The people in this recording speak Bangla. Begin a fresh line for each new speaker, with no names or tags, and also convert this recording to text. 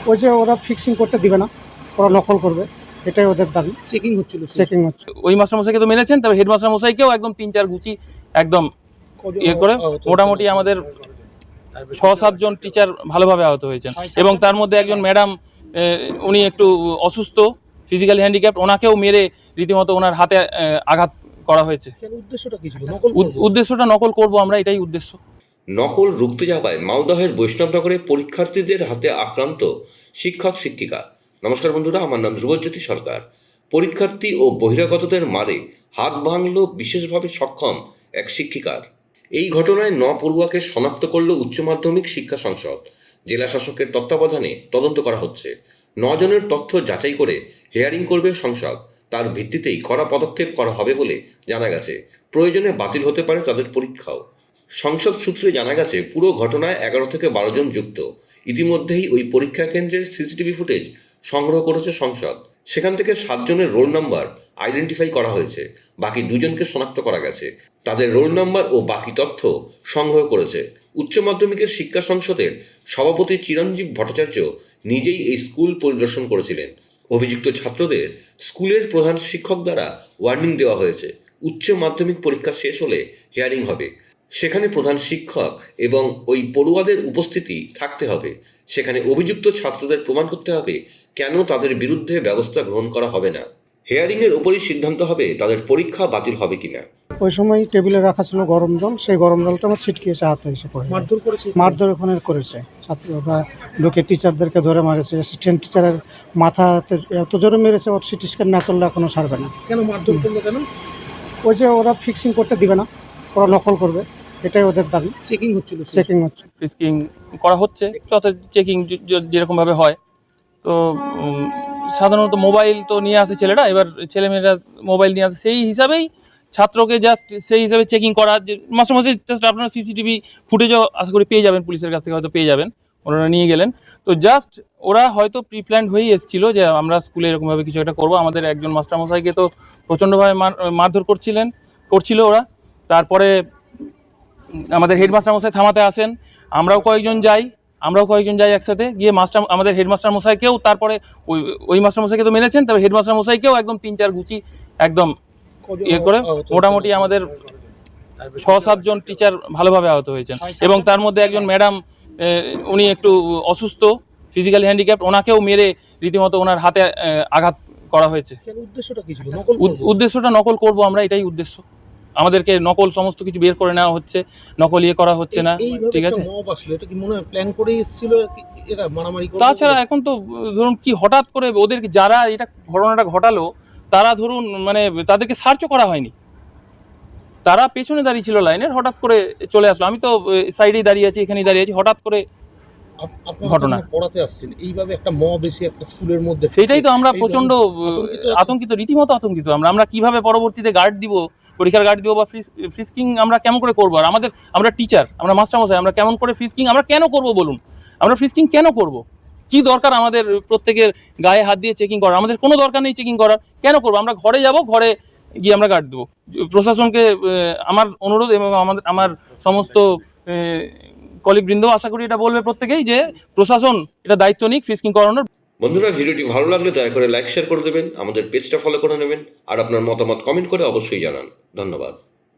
ওই যে ওরা ফিক্সিং করতে দিবে না, ওরা নকল করবে, এটাই ওদের দাবি।
চেকিং হচ্ছিল।
ওই মাস্টারমশাইকে তো মেরেছেন, তবে হেডমাস্টার মশাইকেও একদম ৩-৪ গুচি একদম করে মোটামুটি আমাদের ৬-৭ জন টিচার ভালোভাবে আহত হয়েছেন, এবং তার মধ্যে একজন ম্যাডাম, উনি একটু অসুস্থ, ফিজিক্যালি হ্যান্ডিক্যাপ্ট, ওনাকেও মেরে রীতিমতো ওনার হাতে আঘাত করা হয়েছে।
উদ্দেশ্যটা কি ছিল?
উদ্দেশ্যটা নকল করব আমরা, এটাই উদ্দেশ্য।
নকল রুখতে যাওয়ায় মালদহের বৈষ্ণবনগরে পরীক্ষার্থীদের হাতে আক্রান্ত শিক্ষক শিক্ষিকা। নমস্কার বন্ধুরা, আমার নাম ধ্রুবজ্যোতি সরকার। পরীক্ষার্থী ও বহিরাগতদের মারে হাত ভাঙল বিশেষভাবে সক্ষম এক শিক্ষিকার। এই ঘটনায় ৯ পড়ুয়াকে শনাক্ত করল উচ্চ মাধ্যমিক শিক্ষা সংসদ। জেলা শাসকের তত্ত্বাবধানে তদন্ত করা হচ্ছে। ৯ জনের তথ্য যাচাই করে হিয়ারিং করবে সংসদ। তার ভিত্তিতেই কড়া পদক্ষেপ করা হবে বলে জানা গেছে। প্রয়োজনে বাতিল হতে পারে তাদের পরীক্ষাও। সংসদ সূত্রে জানা গেছে, পুরো ঘটনায় ১১ থেকে ১২ জন যুক্ত। ইতিমধ্যেই ওই পরীক্ষা কেন্দ্রের সিসিটিভি ফুটেজ সংগ্রহ করেছে সংসদ। সেখান থেকে ৭ জনের রোল নাম্বার আইডেন্টিফাই করা হয়েছে। বাকি ২ জনকে শনাক্ত করা গেছে। তাদের রোল নাম্বার ও বাকি তথ্য সংগ্রহ করেছে। উচ্চ মাধ্যমিকের শিক্ষা সংসদের সভাপতি চিরঞ্জীব ভট্টাচার্য নিজেই এই স্কুল পরিদর্শন করেছিলেন। অভিযুক্ত ছাত্রদের স্কুলের প্রধান শিক্ষক দ্বারা ওয়ার্নিং দেওয়া হয়েছে। উচ্চ মাধ্যমিক পরীক্ষা শেষ হলে হিয়ারিং হবে। সেখানে প্রধান শিক্ষক এবং ওই পড়ুয়াদের উপস্থিতি থাকতে হবে। সেখানে অভিযুক্ত ছাত্রদের প্রমাণ করতে হবে কেন তাদের বিরুদ্ধে ব্যবস্থা গ্রহণ করা হবে না। হিয়ারিংয়ের উপরই সিদ্ধান্ত হবে তাদের পরীক্ষা বাতিল হবে কিনা।
ওই সময় টেবিলে রাখা ছিল গরম জল, সেই গরম জলটা আমার ছিটকিয়েছে, হাতে এসে পড়ে।
মারধর করেছে।
মারধর ওখানে করেছে, ছাত্ররা ঢুকে টিচারদেরকে ধরে মারেছে। অ্যাসিস্ট্যান্ট টিচারের মাথাতে এত জোরে মেরেছে, ওর সিটি স্ক্যান না করলে এখনও সারবে না।
কেন মারধর করলো? কেন?
ওই যে ওরা ফিক্সিং করতে দিবে না, ওরা নকল করবে, এটাই ওদের দাবি।
চেকিং হচ্ছিল।
ফিস্কিং করা হচ্ছে, যত চেকিং যেরকমভাবে হয়। তো সাধারণত মোবাইল তো নিয়ে আসে ছেলেরা, এবার ছেলেমেয়েরা মোবাইল নিয়ে আসে, সেই হিসাবেই ছাত্রকে জাস্ট সেই হিসাবে চেকিং করা। যে মাস্টারমশাই জাস্ট আপনারা সিসিটিভি ফুটেজও আশা করি পেয়ে যাবেন, পুলিশের কাছ থেকে হয়তো পেয়ে যাবেন, ওনারা নিয়ে গেলেন। তো জাস্ট ওরা হয়তো প্রি প্ল্যান্ড হয়েই এসেছিলো যে আমরা স্কুলে এরকমভাবে কিছু একটা করবো। আমাদের একজন মাস্টারমশাইকে তো প্রচণ্ডভাবে মারধর করছিল ওরা। তারপরে আমাদের হেডমাস্টার মশাই থামাতে আসেন, আমরাও কয়েকজন যাই একসাথে গিয়ে আমাদের হেডমাস্টার মশাইকেও, তারপরে ওই মাস্টার মশাইকে তো মেরেছেন, তবে হেডমাস্টার মশাইকেও একদম ৩-৪ গুচি একদম করে মোটামুটি আমাদের ৬-৭ জন টিচার ভালোভাবে আহত হয়েছেন, এবং তার মধ্যে একজন ম্যাডাম, উনি একটু অসুস্থ, ফিজিক্যালি হ্যান্ডিক্যাপ্ট, ওনাকেও মেরে রীতিমতো ওনার হাতে আঘাত করা হয়েছে।
উদ্দেশ্যটা কি ছিল?
উদ্দেশ্যটা নকল করব আমরা, এটাই উদ্দেশ্য। আমাদেরকে নকল সমস্ত কিছু বের করে নেওয়া হচ্ছে, নকল করা হচ্ছে না। ঠিক আছে,
এটা কি মনে হয় প্ল্যান করেই এসেছিল এরা মারামারি করবে?
তাছাড়া এখন তো ধরুন কি হঠাৎ করে ওদেরকে যারা এটা ঘটনাটা ঘটালো, তারা ধরুন মানে তাদেরকে সার্চও করা হয়নি, তারা পেছনে দাঁড়িয়ে ছিল লাইনের, হঠাৎ করে চলে আসলো। আমি তো সাইডেই দাঁড়িয়ে আছি, এখানেই দাঁড়িয়ে আছি, হঠাৎ করে ঘটনা
পড়াতে আসছেন, এইভাবে একটা মব এসে একটা স্কুলের মধ্যে,
সেটাই তো আমরা প্রচন্ড আতঙ্কিত, রীতিমতো আতঙ্কিত। আমরা কিভাবে পরবর্তীতে গার্ড দিব, পরীক্ষার গার্ড দিব, বা ফ্রিস্কিং আমরা কেমন করে করবো? আর আমরা টিচার, আমরা মাস্টারমশাই, আমরা কেমন করে ফ্রিস্কিং আমরা কেন করব বলুন? আমরা ফ্রিস্কিং কেন করব? কি দরকার আমাদের প্রত্যেকের গায়ে হাত দিয়ে চেকিং করার? আমাদের কোনো দরকার নেই চেকিং করার। কেন করবো? আমরা ঘরে যাব, ঘরে গিয়ে আমরা গার্ড দেবো। প্রশাসনকে আমার অনুরোধ, এবং আমার সমস্ত কলিগ বৃন্দ আশা করি এটা বলবে প্রত্যেকেই, যে প্রশাসন এটা দায়িত্ব নিক ফ্রিস্কিং করানোর।
বন্ধুরা, ভিডিওটি ভালো লাগলে দয়া করে লাইক শেয়ার করে দেবেন, আমাদের পেজটা ফলো করে নেবেন, আর আপনার মতামত কমেন্ট করে অবশ্যই জানান। ধন্যবাদ।